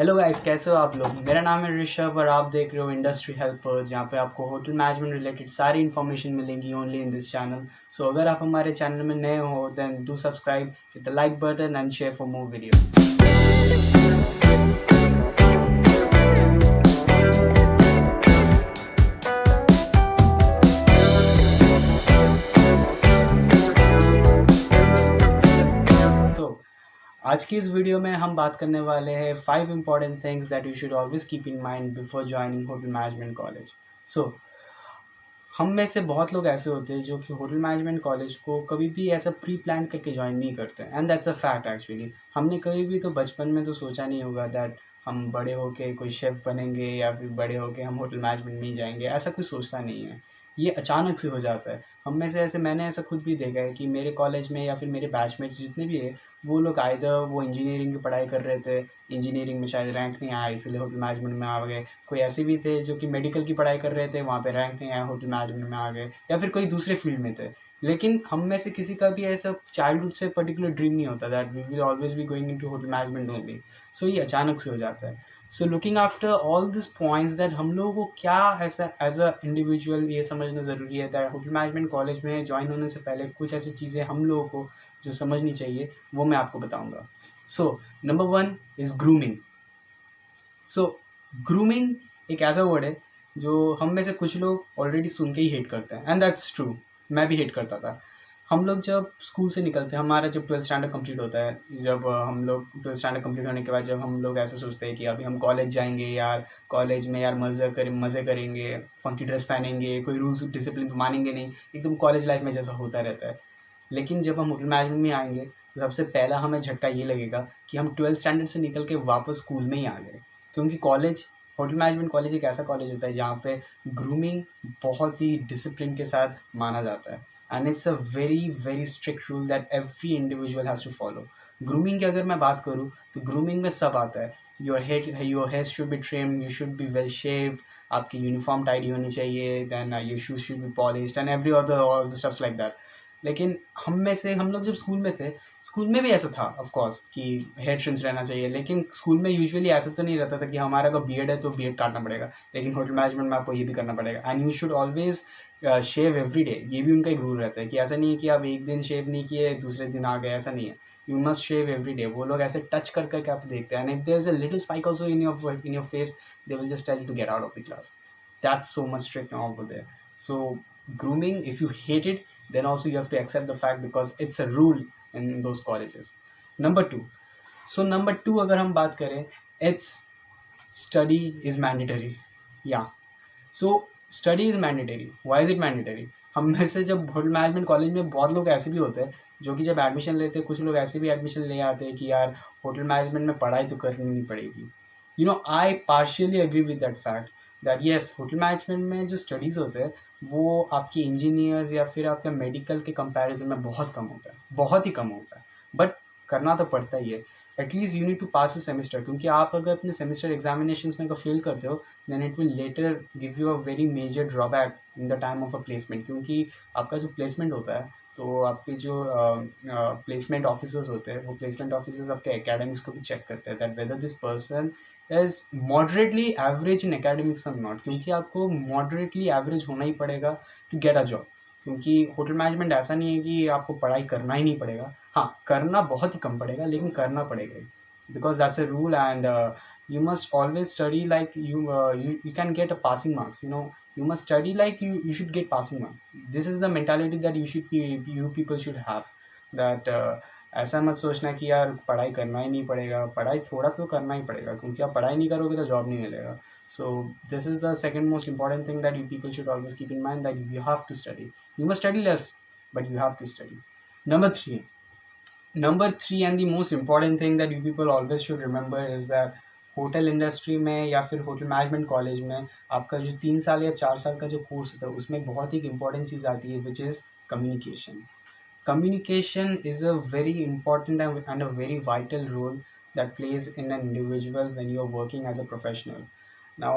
Hello guys, कैसे हो आप लोग। मेरा नाम है ऋषभ और आप देख रहे हो इंडस्ट्री हेल्पर, जहाँ पे आपको होटल मैनेजमेंट रिलेटेड सारी इन्फॉर्मेशन मिलेंगी only in this channel. So अगर आप हमारे चैनल में नए हो then do subscribe, hit the like button and share for more videos. आज की इस वीडियो में हम बात करने वाले हैं 5 important things that you should always keep in mind before joining hotel management college. हम में से बहुत लोग ऐसे होते हैं जो कि होटल मैनेजमेंट कॉलेज को कभी भी ऐसा प्री प्लान करके ज्वाइन नहीं करते, and that's a fact actually. हमने कभी भी तो बचपन में तो सोचा नहीं होगा दैट हम बड़े होके कोई शेफ़ बनेंगे या फिर बड़े होके हम होटल मैनेजमेंट में ही जाएंगे, ऐसा कुछ सोचता नहीं है। ये अचानक से हो जाता है। हम में से ऐसे मैंने ऐसा खुद भी देखा है कि मेरे कॉलेज में या फिर मेरे बैचमेट्स जितने भी है वो लोग आइदर वो इंजीनियरिंग की पढ़ाई कर रहे थे, इंजीनियरिंग में शायद रैंक नहीं आया इसलिए होटल मैनेजमेंट में आ गए। कोई ऐसे भी थे जो कि मेडिकल की पढ़ाई कर रहे थे, वहाँ पे रैंक नहीं आया, होटल मैनेजमेंट में आ गए, या फिर कोई दूसरे फील्ड में थे। लेकिन हम में से किसी का भी ऐसा चाइल्डहुड से पर्टिकुलर ड्रीम नहीं होता that we will always be going into hotel management only. So ये अचानक से हो जाता है। So looking after all this points that हम लोगों को क्या ऐसा एज अ इंडिविजुअल ये समझना ज़रूरी है दैट होटल मैनेजमेंट कॉलेज में ज्वाइन होने से पहले कुछ ऐसी चीज़ें हम लोगों को जो समझनी चाहिए वो मैं आपको बताऊंगा। So number 1 is grooming. So grooming एक ऐसा वर्ड है जो हम में से कुछ लोग ऑलरेडी सुन के ही हेट करते हैं, एंड दैट्स ट्रू। मैं भी हेट करता था। हम लोग जब स्कूल से निकलते हैं, हमारा जब 12th स्टैंडर्ड कंप्लीट होता है, जब हम लोग 12th स्टैंडर्ड कंप्लीट होने के बाद जब हम लोग ऐसा सोचते हैं कि अभी हम कॉलेज जाएंगे यार, कॉलेज में यार मज़े करेंगे, फंकी ड्रेस पहनेंगे, कोई रूल्स डिसिप्लिन तो मानेंगे नहीं, एकदम कॉलेज लाइफ में जैसा होता रहता है। लेकिन जब हम होटल मैनेजमेंट में आएंगे तो सबसे पहला हमें झटका ये लगेगा कि हम 12th स्टैंडर्ड से निकल के वापस स्कूल में ही आ गए। क्योंकि कॉलेज, होटल मैनेजमेंट कॉलेज एक ऐसा कॉलेज होता है जहाँ पे ग्रूमिंग बहुत ही डिसिप्लिन के साथ माना जाता है, and it's a very very strict rule that every individual has to follow. Grooming की अगर मैं बात करूँ तो ग्रूमिंग में सब आता है। Your hair should be trim, you should be well shaved, आपकी यूनिफॉर्म टाइडी होनी चाहिए, then your shoes should be polished and every other all the stuffs like that. लेकिन हम लोग जब स्कूल में थे, स्कूल में भी ऐसा था ऑफ कोर्स कि हेयर ट्रिम्स रहना चाहिए, लेकिन स्कूल में यूजुअली ऐसा तो नहीं रहता था कि हमारा अगर बीएड है तो बीएड काटना पड़ेगा। लेकिन होटल मैनेजमेंट में आपको ये भी करना पड़ेगा, and you should always shave every day. ये भी उनका एक रूल रहता है कि ऐसा नहीं है कि आप एक दिन शेव नहीं किए दूसरे दिन आ गए, ऐसा नहीं है। You must shave every day. वो लोग ऐसे टच कर करके आप देखते हैं, and if there is a little spike also in your face, they will just tell you to get out of the class. That's so much strict now over there. So grooming, if you hate it, then also you have to accept the fact because it's a rule in those colleges. Number 2. So number 2 अगर हम बात करें, it's study is mandatory. Yeah. So study is mandatory. Why is it mandatory? हम में से जब hotel management college में बहुत लोग ऐसे भी होते हैं जो कि जब एडमिशन लेते हैं, कुछ लोग ऐसे भी एडमिशन ले आते हैं कि यार होटल मैनेजमेंट में पढ़ाई तो करनी पड़ेगी। I partially agree with that fact that yes, hotel management में जो स्टडीज़ होते हैं वो आपकी इंजीनियर्स या फिर आपके मेडिकल के कंपैरिजन में बहुत कम होता है, बहुत ही कम होता है, बट करना तो पड़ता ही है। At least you need to pass a semester, क्योंकि आप अगर अपने सेमेस्टर एग्जामिनेशंस में फेल करते हो then it will later give you a very major drawback in the time of a placement. क्योंकि आपका जो प्लेसमेंट होता है तो आपके जो प्लेसमेंट ऑफिसर्स होते हैं वो प्लेसमेंट ऑफिसर्स आपके एकेडमिक्स को भी चेक करते हैं that whether this person is moderately average in academics और नॉट। क्योंकि आपको मॉडरेटली एवरेज होना ही पड़ेगा टू गेट अ जॉब। क्योंकि होटल मैनेजमेंट ऐसा नहीं है कि आपको पढ़ाई करना ही नहीं पड़ेगा, हाँ करना बहुत ही कम पड़ेगा लेकिन करना पड़ेगा ही, because that's a rule. And you must always study like you can get a passing marks, you must study like you should get passing marks. This is the mentality that you people should have, that ऐसा मत सोचना कि यार पढ़ाई करना ही नहीं पड़ेगा। पढ़ाई थोड़ा तो करना ही पड़ेगा, क्योंकि आप पढ़ाई नहीं करोगे तो जॉब नहीं मिलेगा। So this is the second most important thing that you people should always keep in mind, that you have to study, you must study less but you have to study. Number 3 and the most important thing that you people always should remember is that hotel industry में या फिर hotel management college में आपका जो 3 साल या 4 साल का जो कोर्स होता है उसमें बहुत ही इंपॉर्टेंट चीज़ आती है, which is communication. Communication is a very important and a very vital role that plays in an individual when you are working as a professional. Now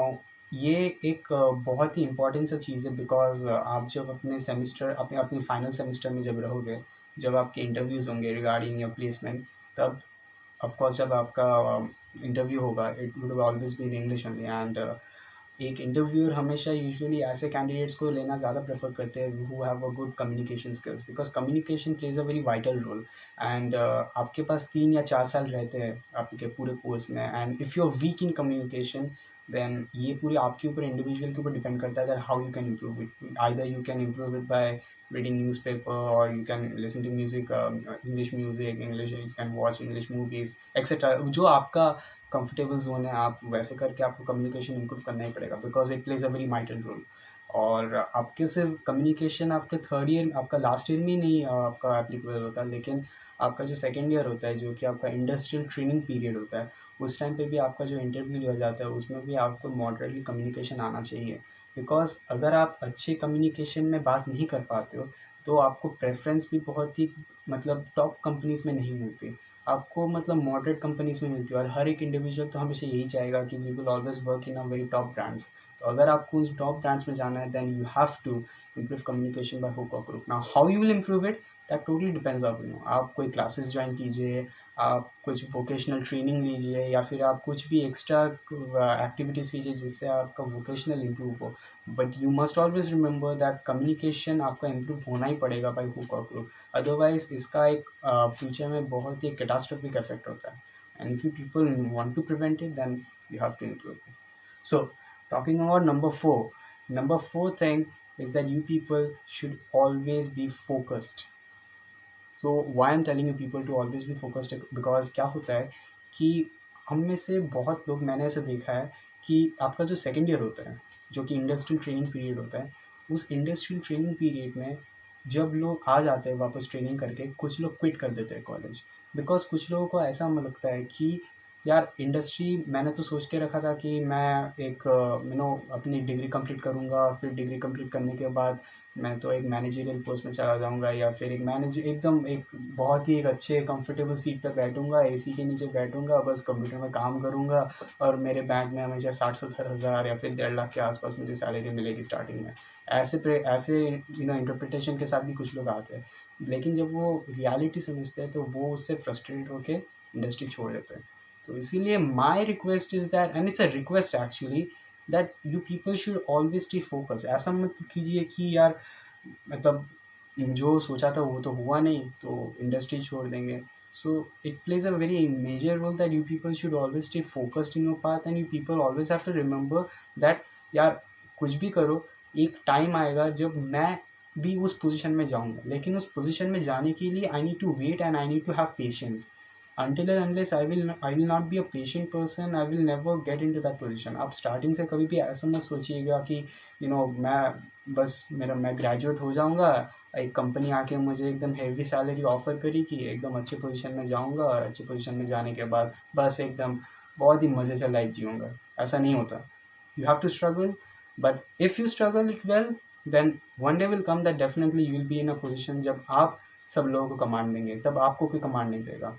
ये एक बहुत ही इम्पॉर्टेंट सा चीज़ है, बिकॉज आप जब अपने सेमिस्टर अपने फाइनल सेमिस्टर में जब रहोगे, जब आपके इंटरव्यूज़ होंगे रिगार्डिंग योर प्लेसमेंट, तब ऑफकोर्स जब आपका इंटरव्यू होगा it would always be in English only and एक इंटरव्यूअर हमेशा यूजुअली ऐसे कैंडिडेट्स को लेना ज़्यादा प्रेफर करते हैं who have a good communication skills because communication plays a very vital role and आपके पास 3 या 4 साल रहते हैं आपके पूरे कोर्स में and if you are weak in communication then ये पूरे आपके ऊपर इंडिविजुअल के ऊपर डिपेंड करता है that how you can improve it either you can improve it by reading newspaper or you can listen to music english music english you can watch english movies etc जो आपका comfortable zone है आप वैसे करके आपको communication improve करना ही पड़ेगा because it plays a very vital role और आपके सिर्फ कम्युनिकेशन आपके 3rd ईयर आपका लास्ट ईयर में नहीं आपका एप्लीकेबल होता लेकिन आपका जो 2nd ईयर होता है जो कि आपका इंडस्ट्रियल ट्रेनिंग पीरियड होता है उस टाइम पे भी आपका जो इंटरव्यू लिया जाता है उसमें भी आपको मॉडरेटली कम्युनिकेशन आना चाहिए बिकॉज अगर आप अच्छे कम्युनिकेशन में बात नहीं कर पाते हो तो आपको प्रेफरेंस भी बहुत ही मतलब टॉप कंपनीज़ में नहीं मिलती आपको मतलब मॉडरेट कंपनीज़ में मिलती है और हर एक इंडिविजुअल तो हमेशा यही चाहेगा कि we will always work in a very top brands तो अगर आपको उन टॉप ब्रांड्स में जाना है then you have to improve communication by hook or crook. Now how you will improve it that totally depends on you. आप कोई classes join कीजिए आप कुछ वोकेशनल ट्रेनिंग लीजिए या फिर आप कुछ भी एक्स्ट्रा एक्टिविटीज़ कीजिए जिससे आपका वोकेशनल इम्प्रूव हो but you must always remember that communication आपका इम्प्रूव होना ही पड़ेगा बाई हुक और क्रूक अदरवाइज इसका एक फ्यूचर में बहुत ही कैटास्ट्रोफिक इफेक्ट होता है and if you people want to prevent it then you have to improve it so talking about number 4 thing is that you people should always be focused. So why I'm telling you people to always be focused because क्या होता है कि हम में से बहुत लोग मैंने ऐसा देखा है कि आपका जो 2nd ईयर होता है जो कि इंडस्ट्रियल ट्रेनिंग पीरियड होता है उस इंडस्ट्रियल ट्रेनिंग पीरियड में जब लोग आ जाते हैं वापस ट्रेनिंग करके कुछ लोग क्विट कर देते हैं कॉलेज बिकॉज कुछ लोगों को ऐसा लगता है कि यार इंडस्ट्री मैंने तो सोच के रखा था कि मैं एक अपनी डिग्री कंप्लीट करूँगा फिर डिग्री कंप्लीट करने के बाद मैं तो एक मैनेजरियल पोस्ट में चला जाऊँगा या फिर एक बहुत ही एक अच्छे कंफर्टेबल सीट पर बैठूँगा एसी के नीचे बैठूँगा बस कंप्यूटर में काम करूँगा और मेरे बैंक में हमेशा 60-70 हज़ार या फिर 1.5 लाख के आसपास मुझे सैलरी मिलेगी स्टार्टिंग में ऐसे इंटरप्रिटेशन के साथ भी कुछ लोग आते हैं लेकिन जब वो रियलिटी समझते हैं तो वो उससे फ्रस्ट्रेट होकर इंडस्ट्री छोड़ देते हैं तो इसीलिए my request is that and it's a request actually that you people should always stay focus ऐसा मत कीजिए कि यार मतलब जो सोचा था वो तो हुआ नहीं तो इंडस्ट्री छोड़ देंगे so it plays a very major role that you people should always stay focused in your path and you people always have to remember that यार कुछ भी करो एक टाइम आएगा जब मैं भी उस पोजीशन में जाऊंगा लेकिन उस पोजीशन में जाने के लिए I need to wait and I need to have patience until and unless I will not be a patient person I will never get into that position आप स्टार्टिंग से कभी भी ऐसा मत सोचिएगा कि मैं बस मैं ग्रेजुएट हो जाऊंगा एक कंपनी आके मुझे एकदम हेवी सैलरी ऑफर करेगी एकदम अच्छे पोजीशन में जाऊंगा और अच्छे पोजीशन में जाने के बाद बस एकदम बहुत ही मज़े से लाइफ जीऊँगा ऐसा नहीं होता you have to struggle but if you struggle it well then one day will come that definitely you will be in a position जब आप सब लोगों को कमांड देंगे तब आपको कोई कमांड नहीं देगा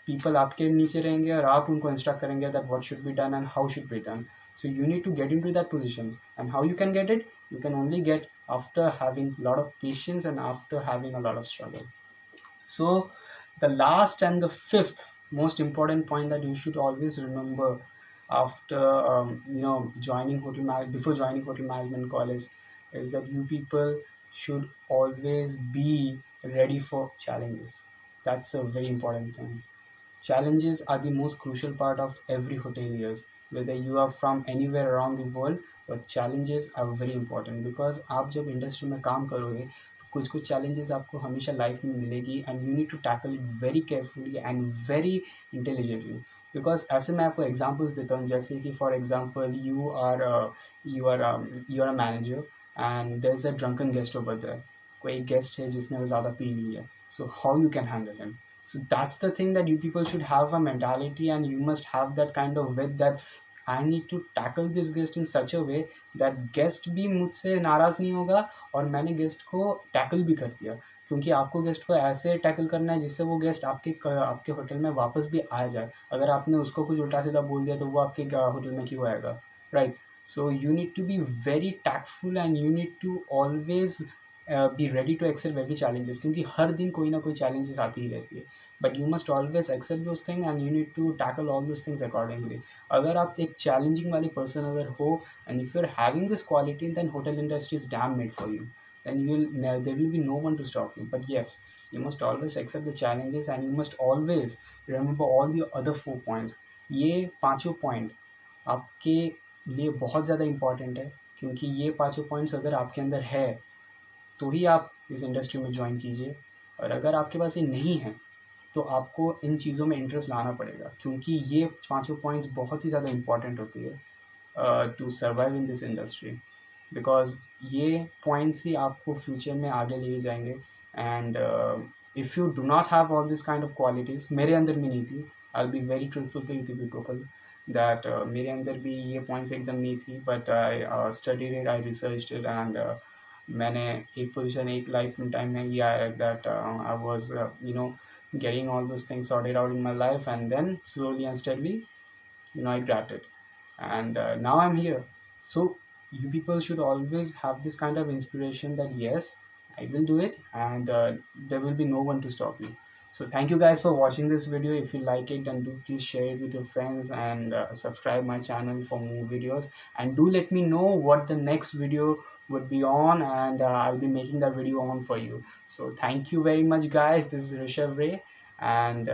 पीपल आपके नीचे रहेंगे और आप उनको इंस्ट्रक्ट करेंगे that what should be done and how should be done so you need to get into that position and how you can get it you can only get after having lot of patience and after having a lot of struggle so the last and the 5th most important point that you should always remember after before joining hotel management college is that you people should always be ready for challenges. That's a very important thing. Challenges are the most crucial part of every hoteliers, whether you are from anywhere around the world, but challenges are very important because आप जब industry में काम करोगे तो कुछ challenges आपको हमेशा life में मिलेगी and you need to tackle it very carefully and very intelligently. Because ऐसे मैं आपको एग्जांपल्स देता हूँ जैसे कि for example you are a manager and there is a drunken guest over there कोई एक गेस्ट है जिसने वो ज़्यादा पी ली है so how you can handle him so that's the thing that you people should have a mentality and you must have that kind of wit that I need to tackle this guest in such a way that guest भी मुझसे नाराज़ नहीं होगा और मैंने guest को tackle भी कर दिया क्योंकि आपको गेस्ट को ऐसे टैकल करना है जिससे वो गेस्ट आपके होटल में वापस भी आ जाए अगर आपने उसको कुछ उल्टा सीधा बोल दिया तो वो आपके होटल में क्यों आएगा right so you need to be very tactful and you need to always be ready to accept very challenges क्योंकि हर दिन कोई ना कोई चैलेंजेस आती ही रहती है but you must always accept those things and you need to tackle all those things accordingly. अगर आप एक challenging वाली person अगर हो, and if you're having this quality, then hotel industry is damn made for you. Then there will be no one to stop you. But yes, you must always accept the challenges and you must always remember all the other 4 points. ये पांचों point आपके लिए बहुत ज़्यादा important है, क्योंकि ये पांचों पॉइंट्स अगर आपके अंदर है तो ही आप इस इंडस्ट्री में ज्वाइन कीजिए, और अगर आपके पास ये नहीं है तो आपको इन चीज़ों में इंटरेस्ट लाना पड़ेगा, क्योंकि ये पांचों पॉइंट्स बहुत ही ज़्यादा इम्पॉर्टेंट होती है to survive in this industry, because ये पॉइंट्स ही आपको फ्यूचर में आगे ले जाएंगे. And if you do not have all this kind of qualities, मेरे अंदर भी नहीं थी, I will be very truthful with you people that मेरे अंदर भी ये पॉइंट्स एकदम नहीं थी, but I studied it, I researched it, and मैंने एक पोजीशन एक लाइफ टाइम में किया है that I was getting all those things sorted out in my life, and then slowly and steadily I grabbed it, and now I'm here. So you people should always have this kind of inspiration that yes, I will do it, and there will be no one to stop you. So thank you guys for watching this video. If you like it, then do please share it with your friends, and subscribe my channel for more videos, and do let me know what the next video would be on, and I'll be making that video on for you. So thank you very much guys. This is Rishabh Ray, and